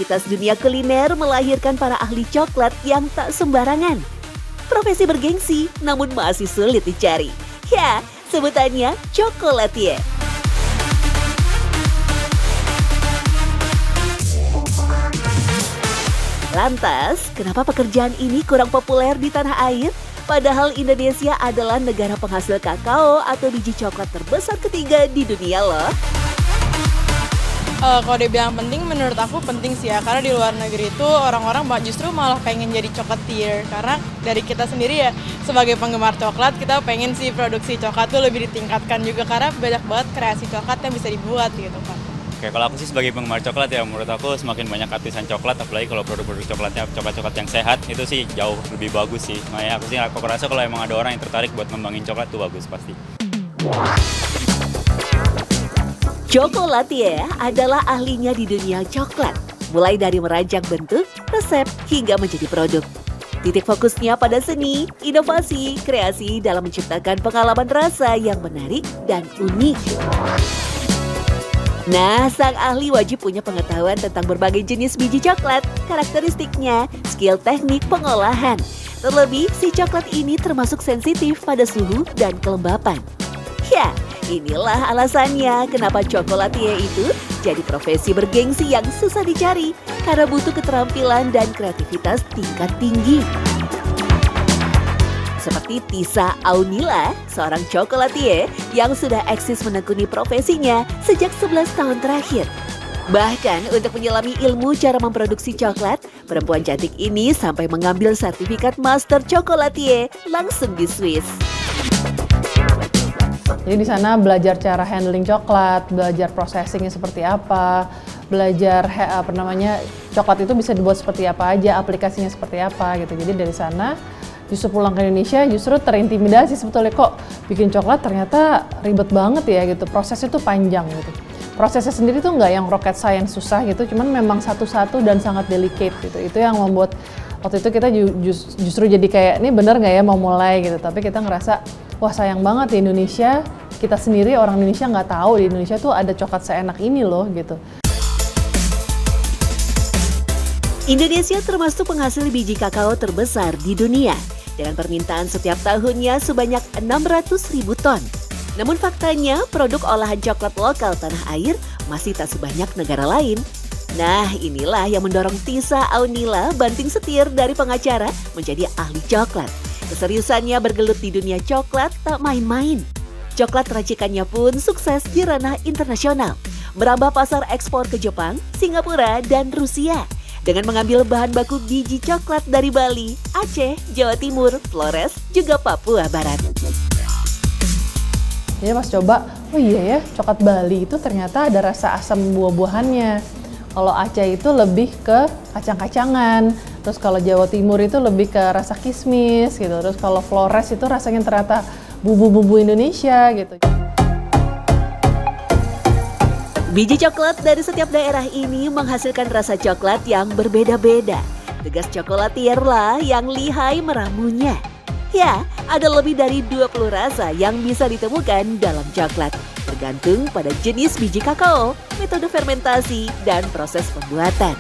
kreativitas dunia kuliner melahirkan para ahli coklat yang tak sembarangan. Profesi bergengsi namun masih sulit dicari. Ya, sebutannya cokolatier. Lantas, kenapa pekerjaan ini kurang populer di tanah air? Padahal Indonesia adalah negara penghasil kakao atau biji coklat terbesar ketiga di dunia loh. Kalau dibilang penting, menurut aku penting sih ya. Karena di luar negeri itu orang-orang justru malah pengen jadi chocolatier. Karena dari kita sendiri ya, sebagai penggemar coklat, kita pengen sih produksi coklat tuh lebih ditingkatkan juga. Karena banyak banget kreasi coklat yang bisa dibuat gitu kan. Oke, kalau aku sih sebagai penggemar coklat ya, menurut aku semakin banyak artisan coklat, apalagi kalau produk-produk coklatnya coklat-coklat yang sehat, itu sih jauh lebih bagus sih. Makanya aku rasa kalau emang ada orang yang tertarik buat ngembangin coklat tuh bagus pasti. Cokolatier adalah ahlinya di dunia coklat, mulai dari merancang bentuk, resep, hingga menjadi produk. Titik fokusnya pada seni, inovasi, kreasi dalam menciptakan pengalaman rasa yang menarik dan unik. Nah, sang ahli wajib punya pengetahuan tentang berbagai jenis biji coklat, karakteristiknya, skill teknik pengolahan. Terlebih, si coklat ini termasuk sensitif pada suhu dan kelembapan. Ya, inilah alasannya kenapa cokolatier itu jadi profesi bergengsi yang susah dicari karena butuh keterampilan dan kreativitas tingkat tinggi. Seperti Tisa Aunila, seorang cokolatier yang sudah eksis menekuni profesinya sejak 11 tahun terakhir. Bahkan untuk menyelami ilmu cara memproduksi coklat, perempuan cantik ini sampai mengambil sertifikat Master Cokolatier langsung di Swiss. Jadi di sana belajar cara handling coklat, belajar processingnya seperti apa, belajar coklat itu bisa dibuat seperti apa aja, aplikasinya seperti apa gitu. Jadi dari sana justru pulang ke Indonesia justru terintimidasi sebetulnya, kok bikin coklat ternyata ribet banget ya gitu, prosesnya tuh panjang gitu. Prosesnya sendiri tuh nggak yang rocket science susah gitu, cuman memang satu-satu dan sangat delicate gitu. Itu yang membuat waktu itu kita justru jadi kayak, ini bener nggak ya mau mulai gitu. Tapi kita ngerasa, wah sayang banget di Indonesia, kita sendiri orang Indonesia nggak tahu di Indonesia tuh ada coklat seenak ini loh gitu. Indonesia termasuk penghasil biji kakao terbesar di dunia, dengan permintaan setiap tahunnya sebanyak 600.000 ton. Namun faktanya, produk olahan coklat lokal tanah air masih tak sebanyak negara lain. Nah, inilah yang mendorong Tisa Aunila banting setir dari pengacara menjadi ahli coklat. Keseriusannya bergelut di dunia coklat tak main-main. Coklat racikannya pun sukses di ranah internasional, merambah pasar ekspor ke Jepang, Singapura, dan Rusia. Dengan mengambil bahan baku biji coklat dari Bali, Aceh, Jawa Timur, Flores, juga Papua Barat. Jadi pas coba, oh iya ya, coklat Bali itu ternyata ada rasa asam buah-buahannya. Kalau Aceh itu lebih ke kacang-kacangan, terus kalau Jawa Timur itu lebih ke rasa kismis gitu, terus kalau Flores itu rasanya ternyata bumbu-bumbu Indonesia gitu. Biji coklat dari setiap daerah ini menghasilkan rasa coklat yang berbeda-beda. Tugas cokolatier lah yang lihai meramunya. Ya, ada lebih dari 20 rasa yang bisa ditemukan dalam coklat, tergantung pada jenis biji kakao, metode fermentasi, dan proses pembuatan.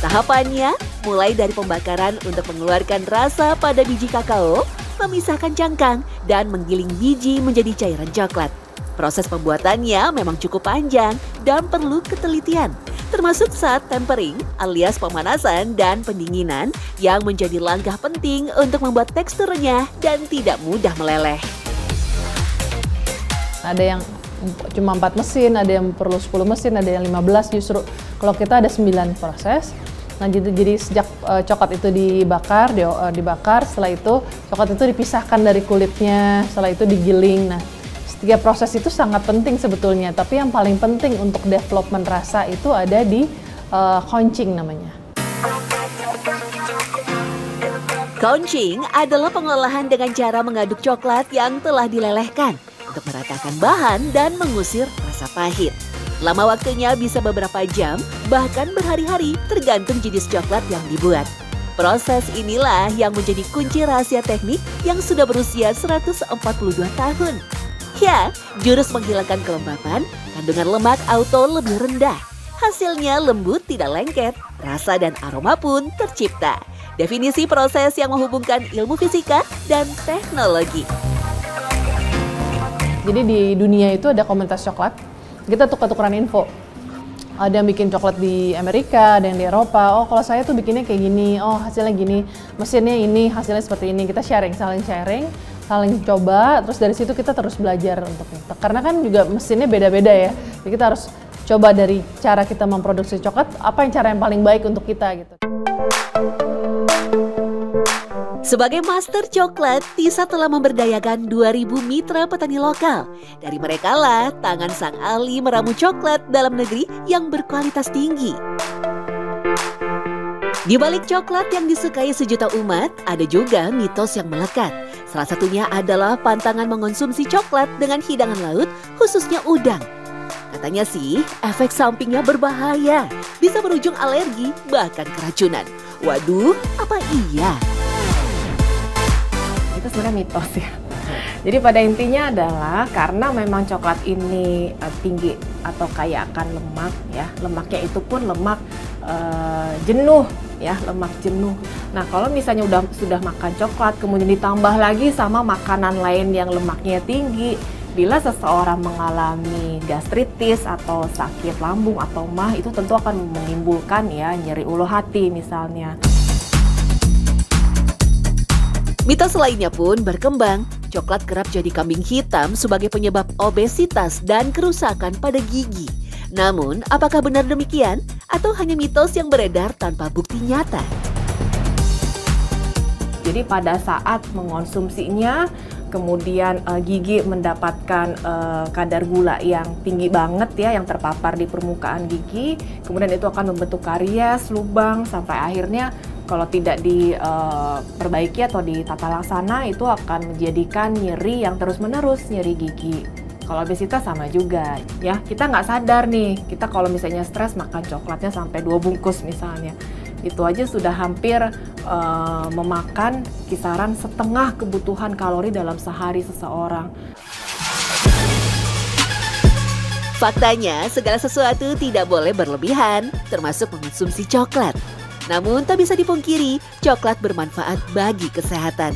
Tahapannya mulai dari pembakaran untuk mengeluarkan rasa pada biji kakao, memisahkan cangkang, dan menggiling biji menjadi cairan coklat. Proses pembuatannya memang cukup panjang dan perlu ketelitian, termasuk saat tempering alias pemanasan dan pendinginan yang menjadi langkah penting untuk membuat teksturnya dan tidak mudah meleleh. Ada yang cuma 4 mesin, ada yang perlu 10 mesin, ada yang 15 justru. Kalau kita ada 9 proses. Nah, jadi sejak coklat itu dibakar, setelah itu coklat itu dipisahkan dari kulitnya, setelah itu digiling. Nah, 3 proses itu sangat penting sebetulnya, tapi yang paling penting untuk development rasa itu ada di conching namanya. Conching adalah pengolahan dengan cara mengaduk coklat yang telah dilelehkan untuk meratakan bahan dan mengusir rasa pahit. Lama waktunya bisa beberapa jam, bahkan berhari-hari tergantung jenis coklat yang dibuat. Proses inilah yang menjadi kunci rahasia teknik yang sudah berusia 142 tahun. Ya, jurus menghilangkan kelembapan, kandungan lemak auto lebih rendah. Hasilnya lembut tidak lengket, rasa dan aroma pun tercipta. Definisi proses yang menghubungkan ilmu fisika dan teknologi. Jadi di dunia itu ada komunitas coklat, kita tukar-tukaran info. Ada yang bikin coklat di Amerika, ada yang di Eropa. Oh kalau saya tuh bikinnya kayak gini, oh hasilnya gini, mesinnya ini, hasilnya seperti ini. Kita saling sharing, saling coba, terus dari situ kita terus belajar untuk itu. Karena kan juga mesinnya beda-beda ya, jadi kita harus coba dari cara kita memproduksi coklat, apa yang cara yang paling baik untuk kita gitu. Sebagai master coklat, Tisa telah memberdayakan 2.000 mitra petani lokal. Dari mereka lah tangan sang ahli meramu coklat dalam negeri yang berkualitas tinggi. Di balik coklat yang disukai sejuta umat, ada juga mitos yang melekat. Salah satunya adalah pantangan mengonsumsi coklat dengan hidangan laut, khususnya udang. Katanya sih, efek sampingnya berbahaya, bisa berujung alergi, bahkan keracunan. Waduh, apa iya? Itu sebenarnya mitos ya. Jadi pada intinya adalah karena memang coklat ini tinggi atau kaya akan lemak ya, lemaknya itu pun lemak jenuh ya, lemak jenuh. Nah kalau misalnya sudah makan coklat kemudian ditambah lagi sama makanan lain yang lemaknya tinggi, bila seseorang mengalami gastritis atau sakit lambung atau MAH itu tentu akan menimbulkan ya nyeri ulu hati misalnya. Mitos lainnya pun berkembang. Coklat kerap jadi kambing hitam sebagai penyebab obesitas dan kerusakan pada gigi. Namun, apakah benar demikian? Atau hanya mitos yang beredar tanpa bukti nyata? Jadi pada saat mengonsumsinya, kemudian gigi mendapatkan kadar gula yang tinggi banget ya, yang terpapar di permukaan gigi, kemudian itu akan membentuk karies, lubang, sampai akhirnya kalau tidak diperbaiki atau ditata laksana itu akan menjadikan nyeri yang terus-menerus, nyeri gigi. Kalau obesitas sama juga ya, kita nggak sadar nih, kita kalau misalnya stres makan coklatnya sampai 2 bungkus misalnya. Itu aja sudah hampir memakan kisaran setengah kebutuhan kalori dalam sehari seseorang. Faktanya, segala sesuatu tidak boleh berlebihan, termasuk mengonsumsi coklat. Namun tak bisa dipungkiri, coklat bermanfaat bagi kesehatan.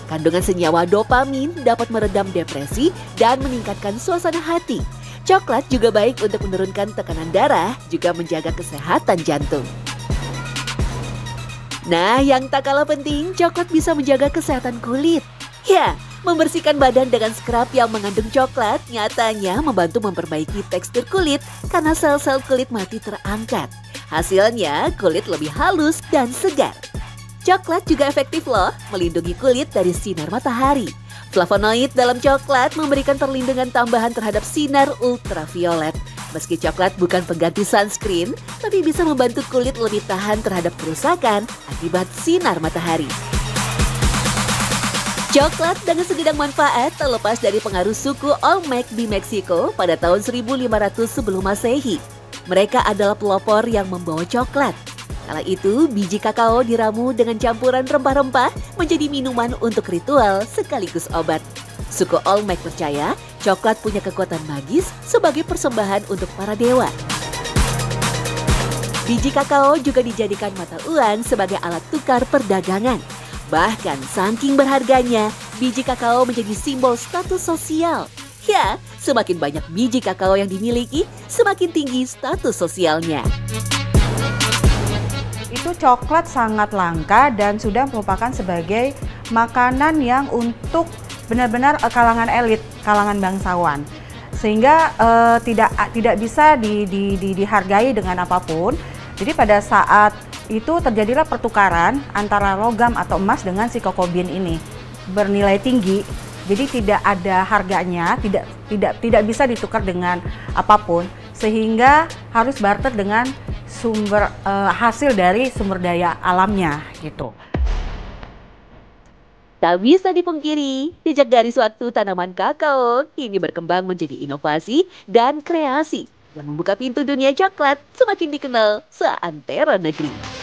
Kandungan senyawa dopamin dapat meredam depresi dan meningkatkan suasana hati. Coklat juga baik untuk menurunkan tekanan darah, juga menjaga kesehatan jantung. Nah, yang tak kalah penting, coklat bisa menjaga kesehatan kulit. Ya, membersihkan badan dengan scrub yang mengandung coklat nyatanya membantu memperbaiki tekstur kulit karena sel-sel kulit mati terangkat. Hasilnya, kulit lebih halus dan segar. Coklat juga efektif loh, melindungi kulit dari sinar matahari. Flavonoid dalam coklat memberikan perlindungan tambahan terhadap sinar ultraviolet. Meski coklat bukan pengganti sunscreen, tapi bisa membantu kulit lebih tahan terhadap kerusakan akibat sinar matahari. Coklat dengan segudang manfaat terlepas dari pengaruh suku Olmec di Meksiko pada tahun 1500 sebelum Masehi. Mereka adalah pelopor yang membawa coklat. Kala itu, biji kakao diramu dengan campuran rempah-rempah menjadi minuman untuk ritual sekaligus obat. Suku Olmec percaya coklat punya kekuatan magis sebagai persembahan untuk para dewa. Biji kakao juga dijadikan mata uang sebagai alat tukar perdagangan. Bahkan saking berharganya, biji kakao menjadi simbol status sosial. Ya, semakin banyak biji kakao yang dimiliki, semakin tinggi status sosialnya. Itu coklat sangat langka dan sudah merupakan sebagai makanan yang untuk benar-benar kalangan elit, kalangan bangsawan. Sehingga tidak bisa dihargai dengan apapun. Jadi pada saat itu terjadilah pertukaran antara logam atau emas dengan si kokobin ini. Bernilai tinggi. Jadi tidak ada harganya, tidak bisa ditukar dengan apapun, sehingga harus barter dengan sumber hasil dari sumber daya alamnya gitu. Tak bisa dipungkiri, jejak garis waktu tanaman kakao kini berkembang menjadi inovasi dan kreasi yang membuka pintu dunia coklat semakin dikenal seantero negeri.